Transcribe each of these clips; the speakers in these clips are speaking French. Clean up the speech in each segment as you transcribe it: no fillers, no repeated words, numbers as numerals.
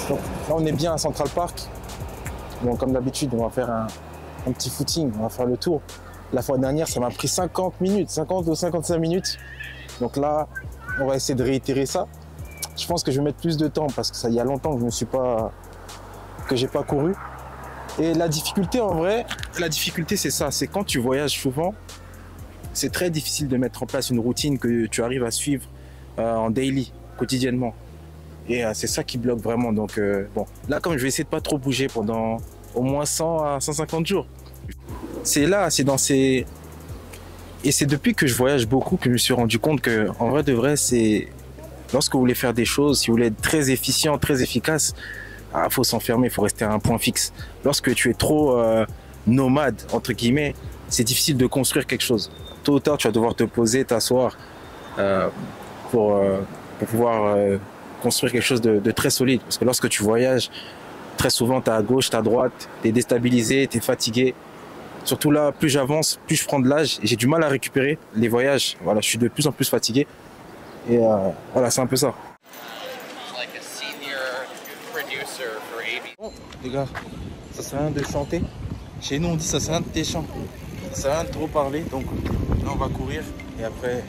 Donc là, on est bien à Central Park. Bon, comme d'habitude, on va faire un petit footing, on va faire le tour. La fois dernière, ça m'a pris 50 minutes, 50 ou 55 minutes. Donc là, on va essayer de réitérer ça. Je pense que je vais mettre plus de temps parce que ça y a longtemps que j'ai pas couru. Et la difficulté, en vrai, c'est ça, c'est quand tu voyages souvent, c'est très difficile de mettre en place une routine que tu arrives à suivre en daily, quotidiennement. Et c'est ça qui bloque vraiment. Donc bon, là, comme je vais essayer de pas trop bouger pendant au moins 100 à 150 jours. C'est là, c'est dans ces... Et c'est depuis que je voyage beaucoup que je me suis rendu compte que, en vrai de vrai, c'est... Lorsque vous voulez faire des choses, si vous voulez être très efficient, très efficace, il faut s'enfermer, il faut rester à un point fixe. Lorsque tu es trop nomade, entre guillemets, c'est difficile de construire quelque chose. Tôt ou tard, tu vas devoir te poser, t'asseoir pour pouvoir construire quelque chose de très solide. Parce que lorsque tu voyages, très souvent, tu es à gauche, tu es à droite, tu es déstabilisé, tu es fatigué. Surtout là, plus j'avance, plus je prends de l'âge et j'ai du mal à récupérer les voyages. Voilà, je suis de plus en plus fatigué. Et voilà, c'est un peu ça. Bon, les gars, ça sert à rien de chanter. Chez nous, on dit ça sert à rien de téchanter. Ça sert à rien de trop parler. Donc là, on va courir et après...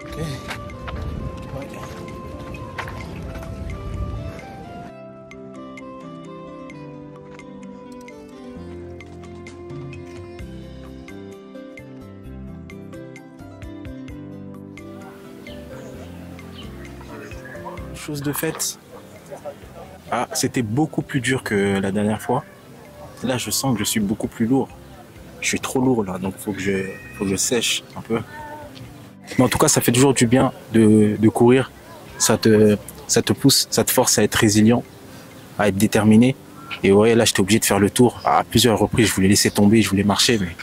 Ok. Ouais. Chose de faite. Ah, c'était beaucoup plus dur que la dernière fois. Là, je sens que je suis beaucoup plus lourd. Je suis trop lourd là, donc faut que je sèche un peu. Mais en tout cas, ça fait toujours du bien de courir. Ça te pousse, ça te force à être résilient, à être déterminé. Et ouais, là, j'étais obligé de faire le tour. À plusieurs reprises, je voulais laisser tomber, je voulais marcher, mais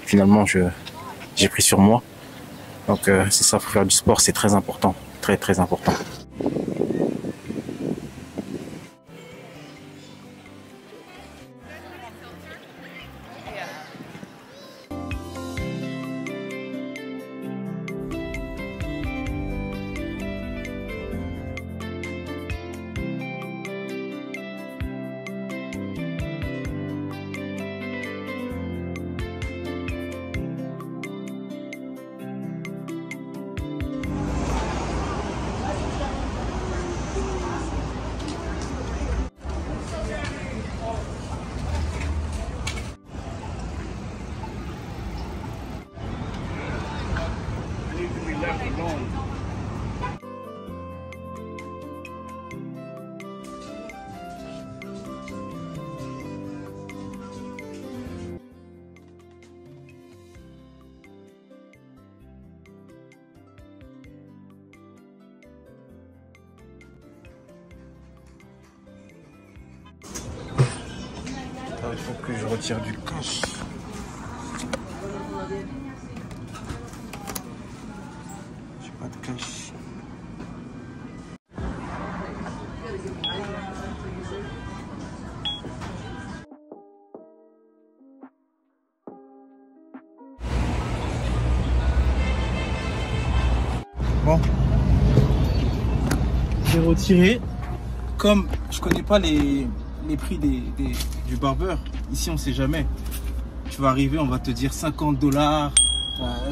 finalement, j'ai pris sur moi. Donc, c'est ça, faut faire du sport, c'est très important. Très, très important. Il faut que je retire du cash. J'ai pas de cash. Bon. J'ai retiré. Comme je connais pas les prix du barbeur, ici on sait jamais. Tu vas arriver, on va te dire 50 $,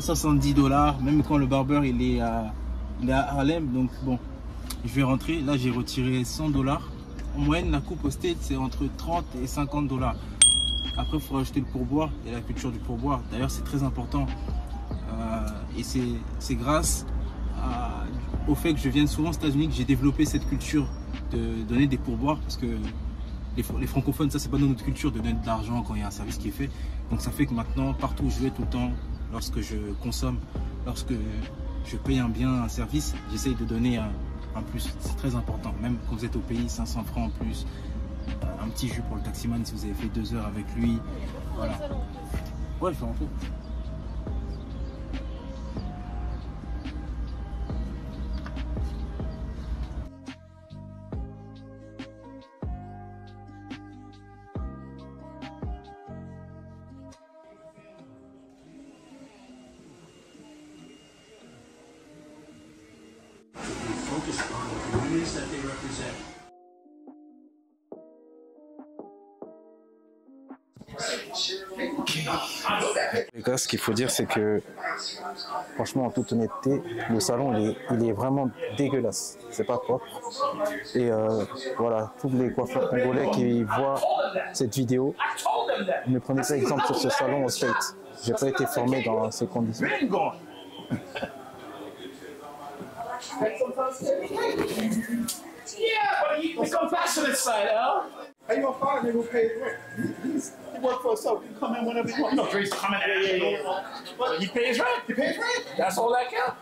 70 $, même quand le barbeur il est à Harlem. Donc bon, je vais rentrer. Là j'ai retiré 100 $. En moyenne, la coupe au States c'est entre 30 et 50 $. Après, il faut rajouter le pourboire. Il y a la culture du pourboire. D'ailleurs, c'est très important. Et c'est grâce au fait que je vienne souvent aux États-Unis que j'ai développé cette culture de donner des pourboires, parce que les francophones, ça c'est pas dans notre culture de donner de l'argent quand il y a un service qui est fait. Donc ça fait que maintenant, partout où je vais, tout le temps, lorsque je consomme, lorsque je paye un bien, un service, j'essaye de donner un plus. C'est très important. Même quand vous êtes au pays, 500 francs en plus, un petit jus pour le taximan si vous avez fait 2 heures avec lui. Voilà. Ouais, je vais rentrer. Les gars, ce qu'il faut dire, c'est que franchement, en toute honnêteté, le salon il est vraiment dégueulasse. C'est pas propre. Et voilà, tous les coiffeurs congolais qui voient cette vidéo, ne prenez pas exemple sur ce salon au States. J'ai pas été formé dans ces conditions. Yeah, but you come passionate side, Al. How you gonna fire a nigga who pays rent? He work for himself. You come in whenever you want. No, Dre's coming in. But he pays rent. He pays rent. That's all that counts.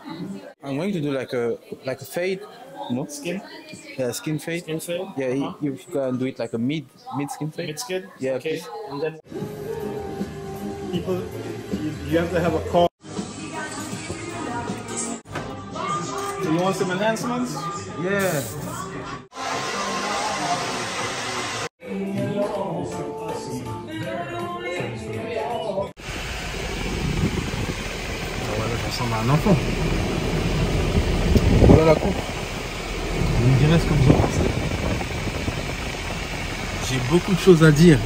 I'm going to do like a fade, you know? Skin? Yeah, skin fade. Skin fade? Yeah, you can do it like a mid skin fade. Mid skin? Yeah, Okay. please. And then people, you have to have a call. So you want some enhancements? Yeah. Voilà, je ressemble à un enfant. Voilà la coupe. Vous me direz ce que vous en pensez. J'ai beaucoup de choses à dire.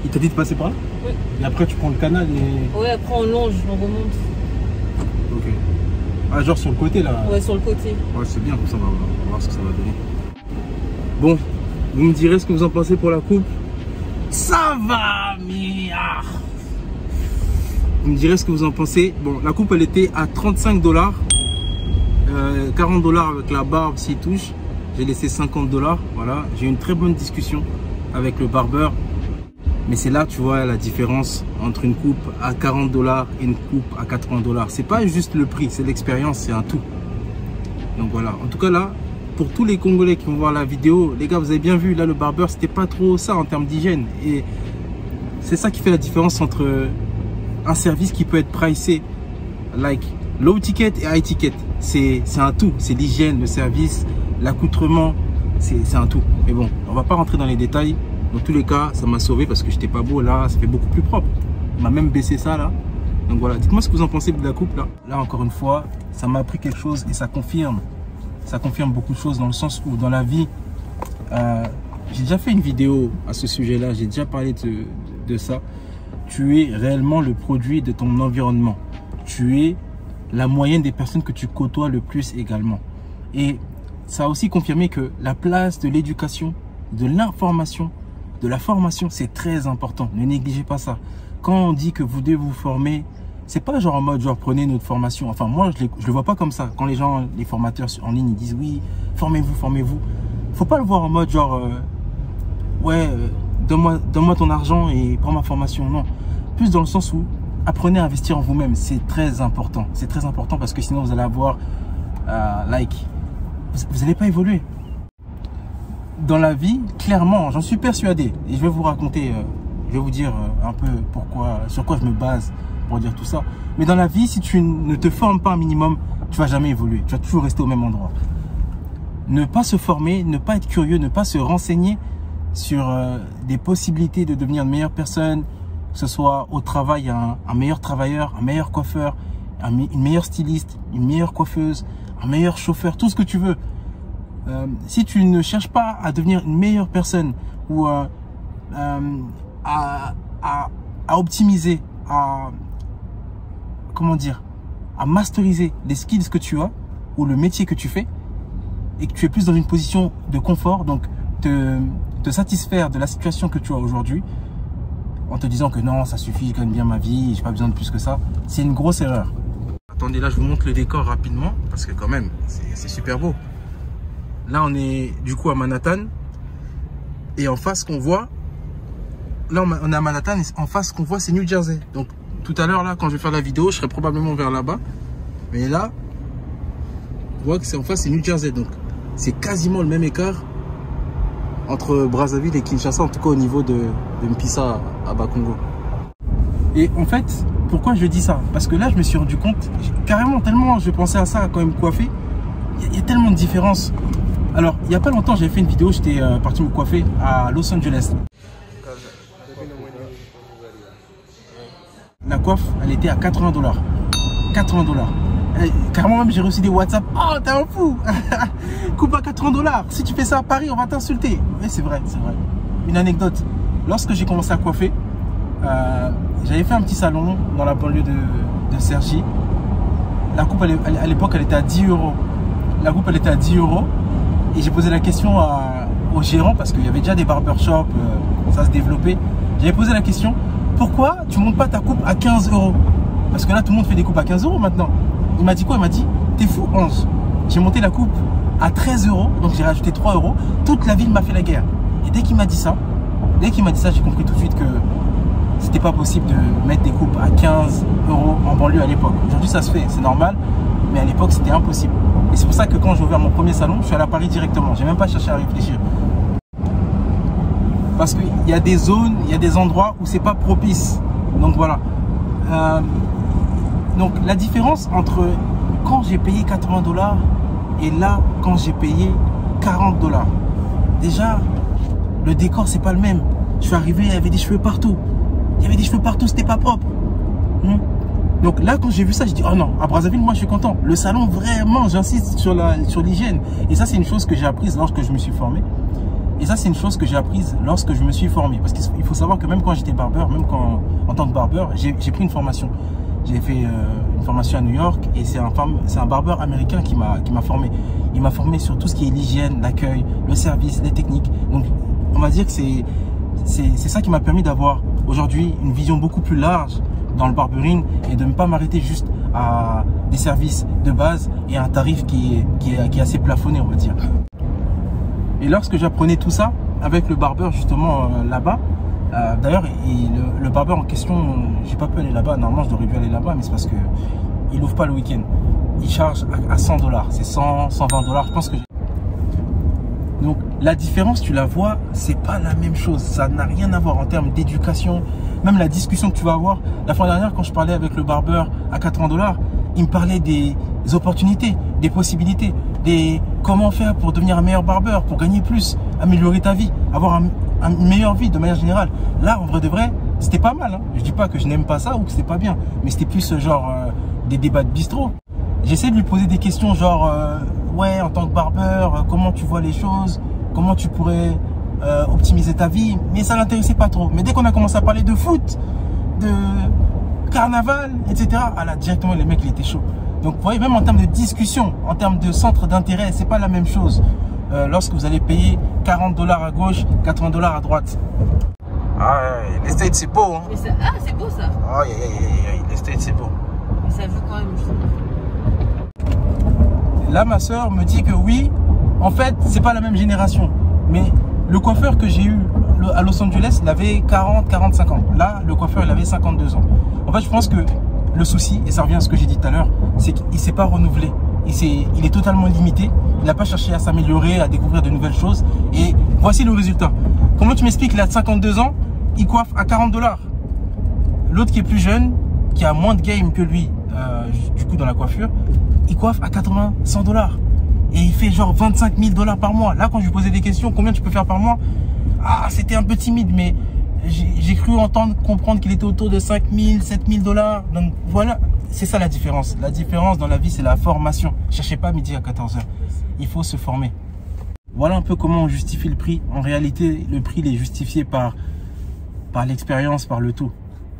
Il t'a dit de passer par là? Oui. Et après tu prends le canal et... Ouais, après on longe, on remonte. Ok. Ah, genre sur le côté là? Ouais, sur le côté. Ouais, c'est bien, comme ça on va voir ce que ça va donner. Bon, vous me direz ce que vous en pensez pour la coupe. Ça va, mais... ah. Vous me direz ce que vous en pensez. Bon, la coupe elle était à 35 $. 40 $ avec la barbe s'il touche. J'ai laissé 50 $. Voilà, j'ai eu une très bonne discussion avec le barbeur. Mais c'est là, tu vois, la différence entre une coupe à 40 $ et une coupe à 80 $. C'est pas juste le prix, c'est l'expérience, c'est un tout. Donc voilà, en tout cas là, pour tous les Congolais qui vont voir la vidéo, les gars, vous avez bien vu, là, le barbeur, c'était pas trop ça en termes d'hygiène. Et c'est ça qui fait la différence entre un service qui peut être pricé, like low ticket et high ticket. C'est un tout, c'est l'hygiène, le service, l'accoutrement, c'est un tout. Mais bon, on va pas rentrer dans les détails. Dans tous les cas, ça m'a sauvé parce que j'étais pas beau. Là, ça fait beaucoup plus propre. On m'a même baissé ça là. Donc voilà, dites-moi ce que vous en pensez de la coupe là. Là, encore une fois, ça m'a appris quelque chose et ça confirme. Ça confirme beaucoup de choses dans le sens où dans la vie, j'ai déjà fait une vidéo à ce sujet-là. J'ai déjà parlé de ça. Tu es réellement le produit de ton environnement. Tu es la moyenne des personnes que tu côtoies le plus également. Et ça a aussi confirmé que la place de l'éducation, de l'information, de la formation, c'est très important. Ne négligez pas ça. Quand on dit que vous devez vous former, c'est pas genre en mode genre prenez notre formation. Enfin moi je le vois pas comme ça. Quand les gens, les formateurs en ligne, ils disent oui, formez-vous, formez-vous. Faut pas le voir en mode genre ouais, donne-moi ton argent et prends ma formation. Non. Plus dans le sens où apprenez à investir en vous-même. C'est très important. C'est très important parce que sinon vous allez avoir vous n'allez pas évoluer. Dans la vie, clairement, j'en suis persuadé. Et je vais vous raconter, je vais vous dire un peu sur quoi je me base pour dire tout ça. Mais dans la vie, si tu ne te formes pas un minimum, tu vas jamais évoluer. Tu vas toujours rester au même endroit. Ne pas se former, ne pas être curieux, ne pas se renseigner sur des possibilités de devenir une meilleure personne, que ce soit au travail, un meilleur travailleur, un meilleur coiffeur, une meilleure styliste, une meilleure coiffeuse, un meilleur chauffeur, tout ce que tu veux. Si tu ne cherches pas à devenir une meilleure personne ou à optimiser, comment dire, à masteriser les skills que tu as ou le métier que tu fais et que tu es plus dans une position de confort, donc te satisfaire de la situation que tu as aujourd'hui en te disant que non, ça suffit, je gagne bien ma vie, j'ai pas besoin de plus que ça, c'est une grosse erreur. Attendez, là je vous montre le décor rapidement parce que quand même, c'est super beau. Là, on est du coup à Manhattan. Et en face, qu'on voit... Là, on est à Manhattan. Et en face, qu'on voit, c'est New Jersey. Donc, tout à l'heure, là, quand je vais faire la vidéo, je serai probablement vers là-bas. Mais là, on voit que c'est en face, c'est New Jersey. Donc, c'est quasiment le même écart entre Brazzaville et Kinshasa. En tout cas, au niveau de Mpisa à Bakongo. Et en fait, pourquoi je dis ça? Parce que là, je me suis rendu compte, carrément, tellement je pensais à ça quand même coiffer. Il y a tellement de différences. Alors, il n'y a pas longtemps, j'ai fait une vidéo, j'étais parti me coiffer à Los Angeles. la coiffe, elle était à 80 $. 80 $. Carrément même j'ai reçu des WhatsApp. Oh t'es un fou. Coupe à 80 $. Si tu fais ça à Paris, on va t'insulter. Mais c'est vrai, c'est vrai. Une anecdote. Lorsque j'ai commencé à coiffer, j'avais fait un petit salon dans la banlieue de Cergy. La coupe à l'époque elle était à 10 €. La coupe elle était à 10 € et j'ai posé la question au gérant parce qu'il y avait déjà des barbershops, ça se développait. J'avais posé la question, pourquoi tu montes pas ta coupe à 15 €? Parce que là tout le monde fait des coupes à 15 € maintenant. Il m'a dit quoi? Il m'a dit, t'es fou 11. J'ai monté la coupe à 13 €, donc j'ai rajouté 3 €. Toute la ville m'a fait la guerre. Et dès qu'il m'a dit ça, j'ai compris tout de suite que c'était pas possible de mettre des coupes à 15 € en banlieue à l'époque. Aujourd'hui ça se fait, c'est normal, mais à l'époque c'était impossible. Et c'est pour ça que quand j'ai ouvert mon premier salon, je suis allé à Paris directement. J'ai même pas cherché à réfléchir. Parce qu'il y a des zones, il y a des endroits où c'est pas propice. Donc voilà. Donc la différence entre quand j'ai payé 80 $ et là quand j'ai payé 40 $. Déjà, le décor c'est pas le même. Je suis arrivé, il y avait des cheveux partout. Il y avait des cheveux partout, c'était pas propre. Donc là, quand j'ai vu ça, je dis oh non, à Brazzaville, moi je suis content. Le salon, vraiment, j'insiste sur l'hygiène. Et ça, c'est une chose que j'ai apprise lorsque je me suis formé. Parce qu'il faut savoir que même quand j'étais barbeur, même en tant que barbeur, j'ai pris une formation. J'ai fait une formation à New York et c'est un barbeur américain qui m'a formé. Il m'a formé sur tout ce qui est l'hygiène, l'accueil, le service, les techniques. Donc on va dire que c'est ça qui m'a permis d'avoir aujourd'hui une vision beaucoup plus large dans le barbering et de ne pas m'arrêter juste à des services de base et à un tarif qui est assez plafonné, on va dire. Et lorsque j'apprenais tout ça avec le barbeur justement là-bas, d'ailleurs le barbeur en question, j'ai pas pu aller là-bas, normalement je devrais dû aller là-bas, mais c'est parce que il ouvre pas le week-end. Il charge à 100 $, c'est 100, 120 $, je pense que... Donc la différence, tu la vois, c'est pas la même chose, ça n'a rien à voir en termes d'éducation, même la discussion que tu vas avoir. La fois dernière, quand je parlais avec le barbeur à 80 $, il me parlait des opportunités, des possibilités, des comment faire pour devenir un meilleur barbeur, pour gagner plus, améliorer ta vie, avoir une meilleure vie de manière générale. Là, en vrai de vrai, c'était pas mal. Hein. Je dis pas que je n'aime pas ça ou que c'était pas bien, mais c'était plus genre des débats de bistrot. J'essaie de lui poser des questions genre ouais, en tant que barbeur, comment tu vois les choses, comment tu pourrais optimiser ta vie, mais ça l'intéressait pas trop. Mais dès qu'on a commencé à parler de foot, de carnaval, etc., ah là, directement, les mecs, il était chaud. Donc, vous voyez, même en termes de discussion, en termes de centre d'intérêt, c'est pas la même chose lorsque vous allez payer 40 $ à gauche, 80 $ à droite. Ah, les States, c'est beau, hein. Mais ça, ah, c'est beau, ça. Oh, les States, c'est beau. Mais ça veut quand même, Là, ma soeur me dit que oui, en fait, c'est pas la même génération. Mais le coiffeur que j'ai eu à Los Angeles, il avait 40-45 ans. Là, le coiffeur, il avait 52 ans. En fait, je pense que le souci, et ça revient à ce que j'ai dit tout à l'heure, c'est qu'il ne s'est pas renouvelé. Il est totalement limité. Il n'a pas cherché à s'améliorer, à découvrir de nouvelles choses. Et voici le résultat. Comment tu m'expliques qu'il a 52 ans, il coiffe à 40 $. L'autre qui est plus jeune, qui a moins de game que lui, du coup dans la coiffure, il coiffe à 80, 100 $. Et il fait genre 25 000 $ par mois. Là, quand je lui posais des questions, combien tu peux faire par mois? Ah, c'était un peu timide, mais j'ai cru comprendre qu'il était autour de 5 000, 7 000 $. Donc voilà, c'est ça la différence. La différence dans la vie, c'est la formation. Cherchez pas midi à 14 h. Il faut se former. Voilà un peu comment on justifie le prix. En réalité, le prix il est justifié par l'expérience, par le tout.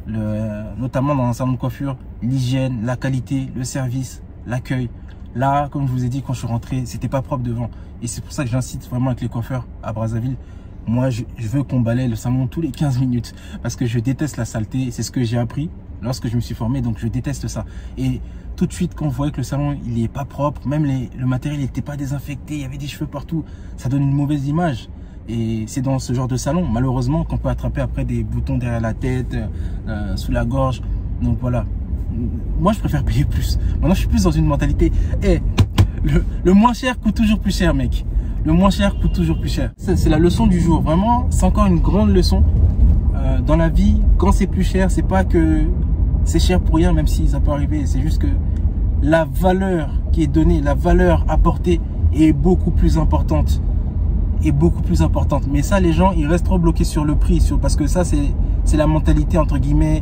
Notamment dans un salon de coiffure, l'hygiène, la qualité, le service, l'accueil. Là, comme je vous ai dit, quand je suis rentré, c'était pas propre devant. Et c'est pour ça que j'incite vraiment avec les coiffeurs à Brazzaville. Moi, je veux qu'on balaye le salon tous les 15 minutes. Parce que je déteste la saleté. C'est ce que j'ai appris lorsque je me suis formé. Donc, je déteste ça. Et tout de suite, quand on voyait que le salon, il est pas propre, même le matériel n'était pas désinfecté, il y avait des cheveux partout, ça donne une mauvaise image. Et c'est dans ce genre de salon, malheureusement, qu'on peut attraper après des boutons derrière la tête, sous la gorge. Donc, voilà. Moi, je préfère payer plus. Maintenant, je suis plus dans une mentalité. Hey, le moins cher coûte toujours plus cher, mec. Le moins cher coûte toujours plus cher. C'est la leçon du jour. Vraiment, c'est encore une grande leçon. Dans la vie, quand c'est plus cher, c'est pas que c'est cher pour rien, même si ça peut arriver. C'est juste que la valeur qui est donnée, la valeur apportée est beaucoup plus importante. Mais ça, les gens, ils restent trop bloqués sur le prix. Parce que ça, c'est la mentalité, entre guillemets,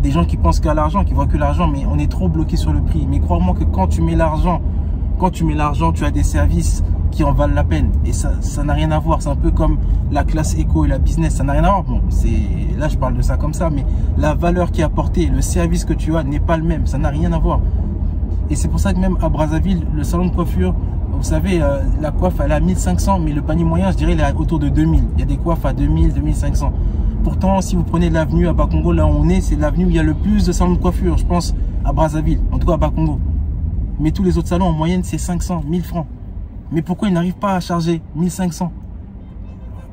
des gens qui pensent qu'à l'argent, qui voient que l'argent, mais on est trop bloqué sur le prix. Mais crois-moi que quand tu mets l'argent, tu as des services qui en valent la peine. Et ça n'a rien à voir. C'est un peu comme la classe éco et la business. Ça n'a rien à voir. Bon, là, je parle de ça comme ça, mais la valeur qui est apportée, le service que tu as n'est pas le même. Ça n'a rien à voir. Et c'est pour ça que même à Brazzaville, le salon de coiffure, vous savez, la coiffe, elle est à 1500, mais le panier moyen, je dirais, il est autour de 2000. Il y a des coiffes à 2000, 2500. Pourtant, si vous prenez l'avenue à Bakongo, là où on est, c'est l'avenue où il y a le plus de salons de coiffure, je pense, à Brazzaville, en tout cas à Bakongo. Mais tous les autres salons, en moyenne, c'est 500, 1000 francs. Mais pourquoi ils n'arrivent pas à charger 1500?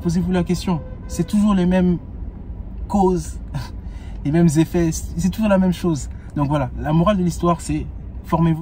Posez-vous la question. C'est toujours les mêmes causes, les mêmes effets, c'est toujours la même chose. Donc voilà, la morale de l'histoire, c'est formez-vous.